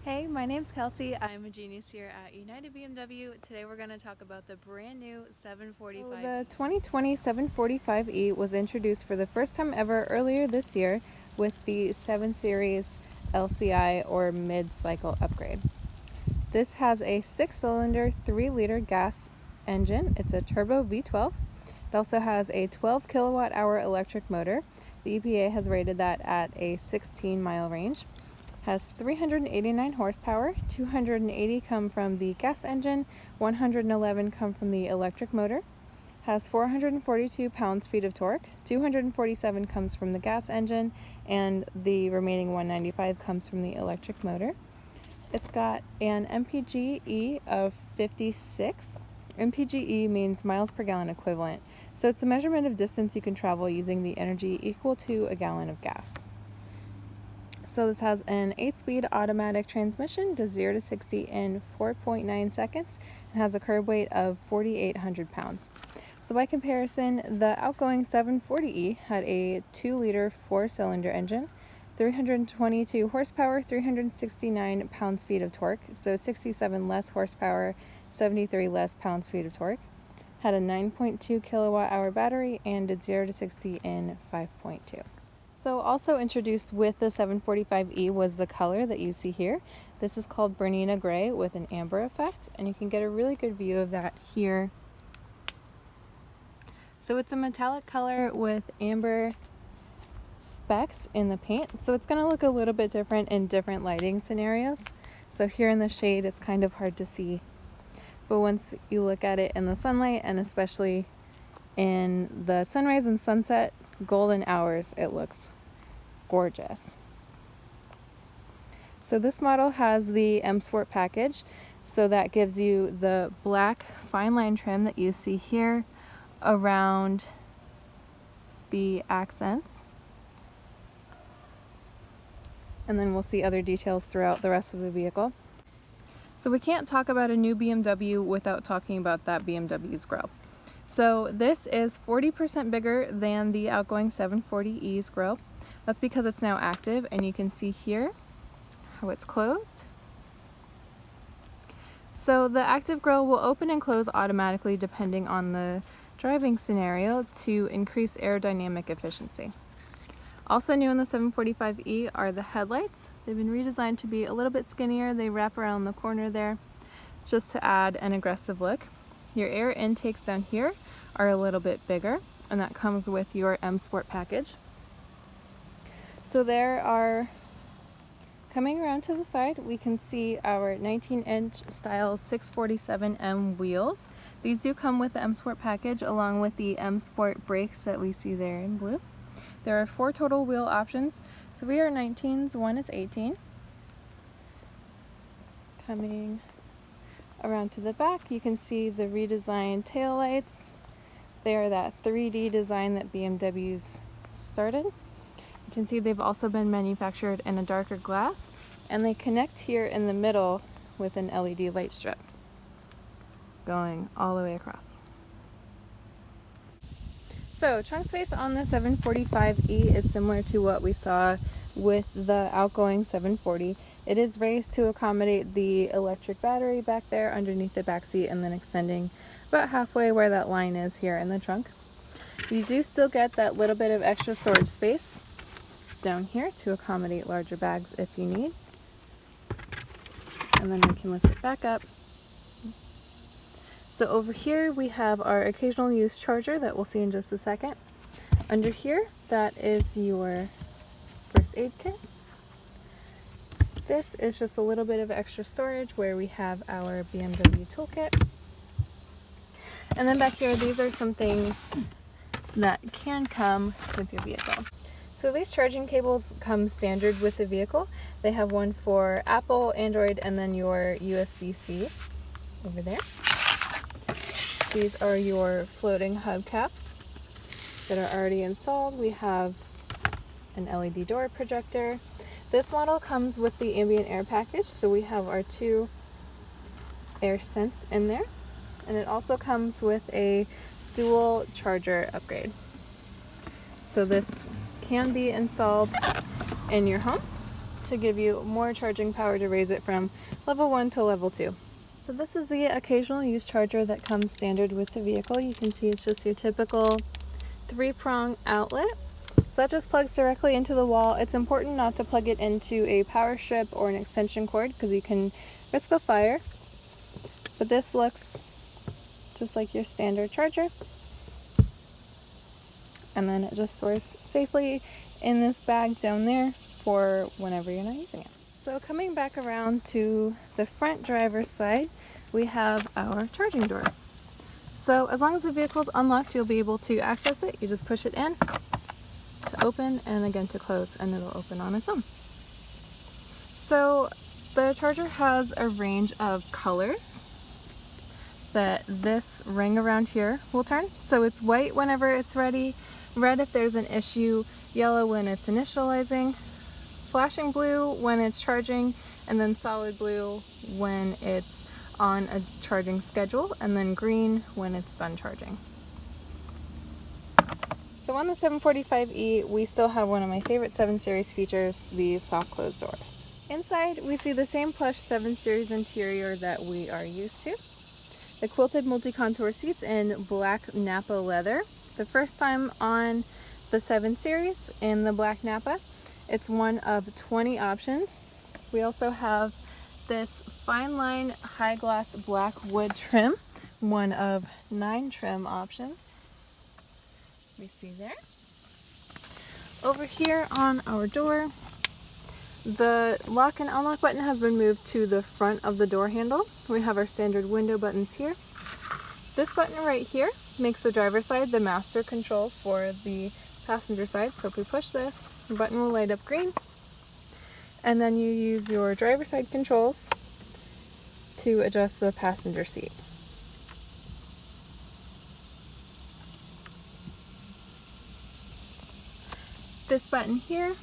Hey, my name's Kelsey. I'm a genius here at United BMW. Today we're going to talk about the brand new 745. The 2020 745E was introduced for the first time ever earlier this year with the 7 Series LCI or mid-cycle upgrade. This has a 6-cylinder, 3-liter gas engine. It's a turbo V12. It also has a 12 kilowatt-hour electric motor. The EPA has rated that at a 16-mile range. Has 389 horsepower, 280 come from the gas engine, 111 come from the electric motor. Has 442 pounds-feet of torque, 247 comes from the gas engine, and the remaining 195 comes from the electric motor. It's got an MPGe of 56. MPGe means miles per gallon equivalent, so it's the measurement of distance you can travel using the energy equal to a gallon of gas. So this has an 8-speed automatic transmission, does 0 to 60 in 4.9 seconds, and has a curb weight of 4,800 pounds. So by comparison, the outgoing 740E had a 2-liter 4-cylinder engine, 322 horsepower, 369 pounds-feet of torque, so 67 less horsepower, 73 less pounds-feet of torque, had a 9.2 kilowatt-hour battery, and did 0 to 60 in 5.2. So also introduced with the 745E was the color that you see here. This is called Bernina Gray with an amber effect, and you can get a really good view of that here. So it's a metallic color with amber specks in the paint, so it's going to look a little bit different in different lighting scenarios. So here in the shade it's kind of hard to see, but once you look at it in the sunlight, and especially in the sunrise and sunset golden hours, it looks gorgeous. So this model has the M Sport package, so that gives you the black fine line trim that you see here around the accents, and then we'll see other details throughout the rest of the vehicle. So we can't talk about a new BMW without talking about that BMW's grille. So this is 40% bigger than the outgoing 740E's grille. That's because it's now active, and you can see here how it's closed. So the active grille will open and close automatically depending on the driving scenario to increase aerodynamic efficiency. Also new in the 745E are the headlights. They've been redesigned to be a little bit skinnier. They wrap around the corner there just to add an aggressive look. Your air intakes down here are a little bit bigger, and that comes with your M Sport package. So there are, coming around to the side, we can see our 19-inch style 647M wheels. These do come with the M Sport package along with the M Sport brakes that we see there in blue. There are 4 total wheel options. 3 are 19s, 1 is 18. Coming around to the back, you can see the redesigned taillights. They are that 3D design that BMW's started. You can see they've also been manufactured in a darker glass, and they connect here in the middle with an LED light strip going all the way across. So trunk space on the 745E is similar to what we saw with the outgoing 740. It is raised to accommodate the electric battery back there underneath the back seat, and then extending about halfway where that line is here in the trunk. You do still get that little bit of extra storage space down here to accommodate larger bags if you need. And then we can lift it back up. So over here we have our occasional use charger that we'll see in just a second. Under here, that is your first aid kit. This is just a little bit of extra storage where we have our BMW toolkit. And then back here, these are some things that can come with your vehicle. So these charging cables come standard with the vehicle. They have one for Apple, Android, and then your USB-C over there. These are your floating hubcaps that are already installed. We have an LED door projector. This model comes with the ambient air package, so we have our 2 air scents in there. And it also comes with a dual charger upgrade. So this can be installed in your home, to give you more charging power to raise it from level 1 to level 2. So this is the occasional use charger that comes standard with the vehicle. You can see it's just your typical 3-prong outlet. So that just plugs directly into the wall. It's important not to plug it into a power strip or an extension cord because you can risk a fire. But this looks just like your standard charger. And then it just stores safely in this bag down there for whenever you're not using it. So coming back around to the front driver's side, we have our charging door. So as long as the vehicle is unlocked, you'll be able to access it. You just push it in to open and again to close, and it'll open on its own. So the charger has a range of colors that this ring around here will turn. So it's white whenever it's ready, red if there's an issue, yellow when it's initializing, flashing blue when it's charging, and then solid blue when it's on a charging schedule, and then green when it's done charging. So on the 745E, we still have one of my favorite 7 Series features, the soft close doors. Inside, we see the same plush 7 Series interior that we are used to. The quilted multi-contour seats in black Napa leather. The first time on the 7 Series in the black Napa. It's one of 20 options. We also have this fine line high gloss black wood trim, one of 9 trim options. We see there. Over here on our door, the lock and unlock button has been moved to the front of the door handle. We have our standard window buttons here. This button right here makes the driver's side the master control for the passenger side. So if we push this, the button will light up green, and then you use your driver's side controls to adjust the passenger seat. This button here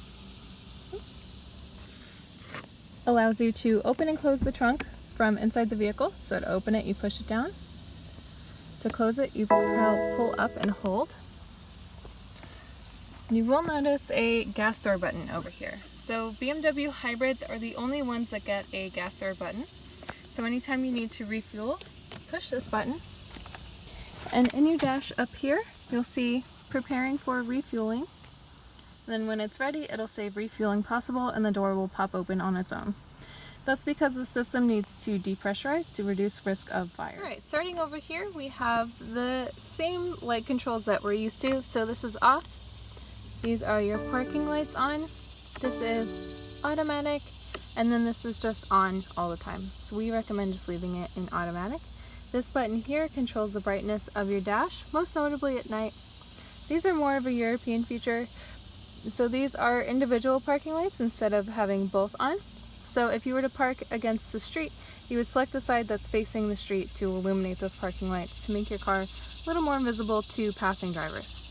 allows you to open and close the trunk from inside the vehicle. So to open it, you push it down. To close it, you pull up and hold. You will notice a gas door button over here. So BMW hybrids are the only ones that get a gas door button. So anytime you need to refuel, push this button. And in your dash up here, you'll see preparing for refueling. Then when it's ready, it'll say refueling possible and the door will pop open on its own. That's because the system needs to depressurize to reduce risk of fire. Alright, starting over here, we have the same light controls that we're used to. So this is off. These are your parking lights on. This is automatic. And then this is just on all the time. So we recommend just leaving it in automatic. This button here controls the brightness of your dash, most notably at night. These are more of a European feature. So these are individual parking lights instead of having both on. So if you were to park against the street, you would select the side that's facing the street to illuminate those parking lights to make your car a little more visible to passing drivers.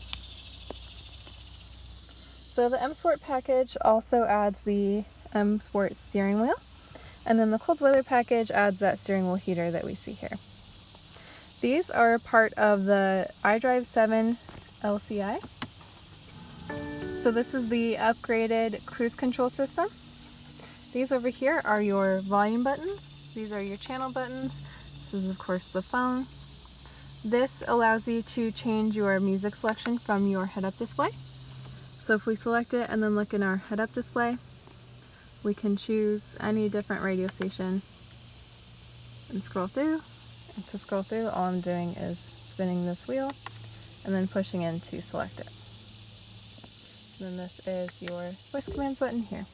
So the M Sport package also adds the M Sport steering wheel, and then the cold weather package adds that steering wheel heater that we see here. These are part of the iDrive 7 LCI. So this is the upgraded cruise control system. These over here are your volume buttons. These are your channel buttons. This is of course the phone. This allows you to change your music selection from your head-up display. So if we select it and then look in our head-up display, we can choose any different radio station and scroll through. And to scroll through, all I'm doing is spinning this wheel and then pushing in to select it. Then this is your voice commands button here.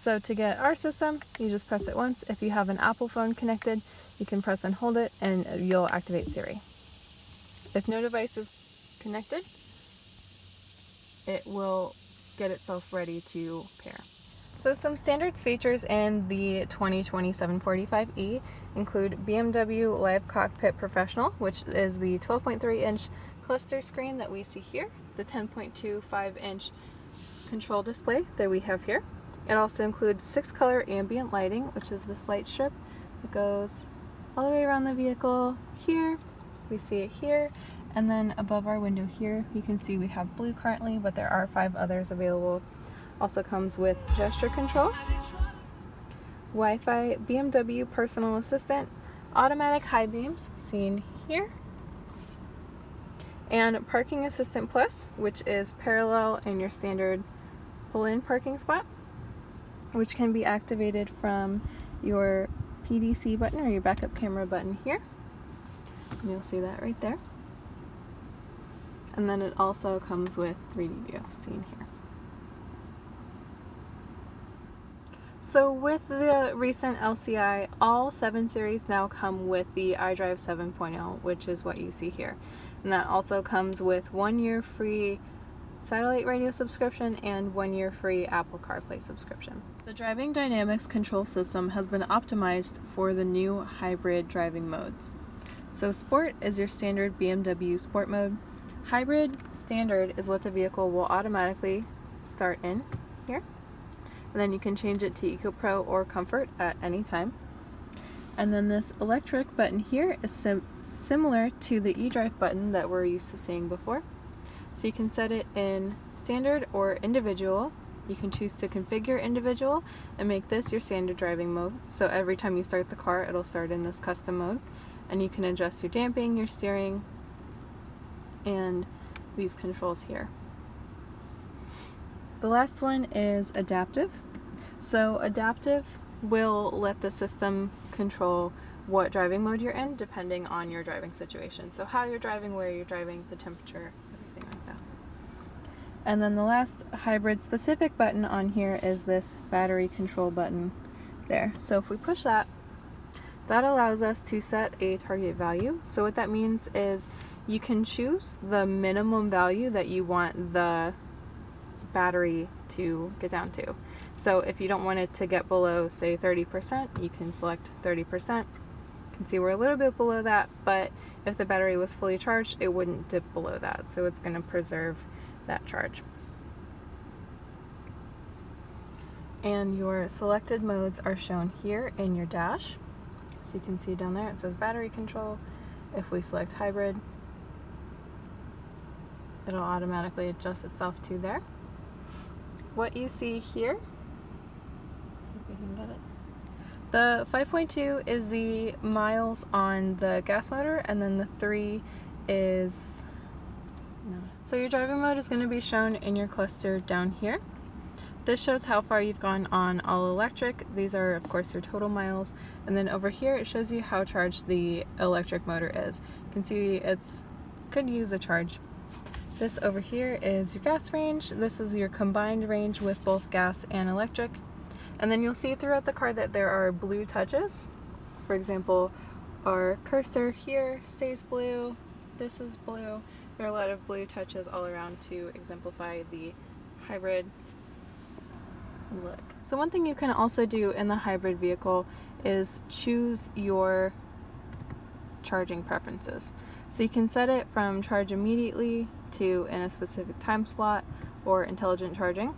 So to get our system, you just press it once. If you have an Apple phone connected, you can press and hold it and you'll activate Siri. If no device is connected, it will get itself ready to pair. So some standard features in the 2020 745E include BMW Live Cockpit Professional, which is the 12.3-inch cluster screen that we see here, the 10.25-inch control display that we have here. It also includes 6-color ambient lighting, which is this light strip that goes all the way around the vehicle here. We see it here, And then above our window here, you can see we have blue currently, but there are 5 others available. Also comes with gesture control, Wi-Fi, BMW personal assistant, automatic high beams, seen here, and parking assistant plus, which is parallel in your standard pull-in parking spot, which can be activated from your PDC button or your backup camera button here. And you'll see that right there. And then it also comes with 3D view, seen here. So with the recent LCI, all 7 series now come with the iDrive 7.0, which is what you see here. And that also comes with 1 year free satellite radio subscription and 1 year free Apple CarPlay subscription. The driving dynamics control system has been optimized for the new hybrid driving modes. So Sport is your standard BMW Sport mode. Hybrid Standard is what the vehicle will automatically start in here. And then you can change it to Eco Pro or Comfort at any time. And then this electric button here is similar to the eDrive button that we're used to seeing before. So you can set it in standard or individual. You can choose to configure individual and make this your standard driving mode. So every time you start the car, it'll start in this custom mode. And you can adjust your damping, your steering, and these controls here. The last one is adaptive. So adaptive will let the system control what driving mode you're in depending on your driving situation. So how you're driving, where you're driving, the temperature, everything like that. And then the last hybrid specific button on here is this battery control button there. So if we push that, that allows us to set a target value. So what that means is you can choose the minimum value that you want the battery to get down to. So if you don't want it to get below, say, 30%, you can select 30%. You can see we're a little bit below that, but if the battery was fully charged, it wouldn't dip below that. So it's going to preserve that charge. And your selected modes are shown here in your dash. So you can see down there it says battery control. If we select hybrid, it'll automatically adjust itself to there. What you see here, see if we can get it. The 5.2 is the miles on the gas motor, and then the 3 is no. So your driving mode is going to be shown in your cluster down here. This shows how far you've gone on all electric. These are, of course, your total miles. And then over here, it shows you how charged the electric motor is. You can see it's could use a charge. This over here is your gas range. This is your combined range with both gas and electric. And then you'll see throughout the car that there are blue touches. For example, our cursor here stays blue. This is blue. There are a lot of blue touches all around to exemplify the hybrid look. So one thing you can also do in the hybrid vehicle is choose your charging preferences. So you can set it from charge immediately to in a specific time slot or intelligent charging.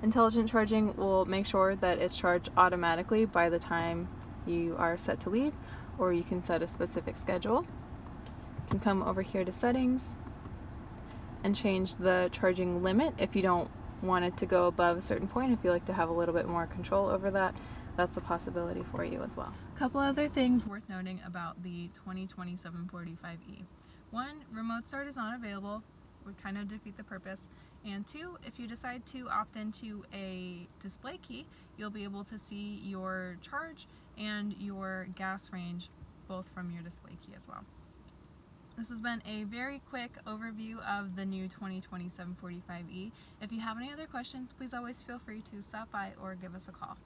Intelligent charging will make sure that it's charged automatically by the time you are set to leave, or you can set a specific schedule. You can come over here to settings and change the charging limit if you don't want it to go above a certain point. If you like to have a little bit more control over that, that's a possibility for you as well. A couple other things worth noting about the 2020 745E. 1, remote start is not available, would kind of defeat the purpose. And 2, if you decide to opt into a display key, you'll be able to see your charge and your gas range both from your display key as well. This has been a very quick overview of the new 2020 745E. If you have any other questions, please always feel free to stop by or give us a call.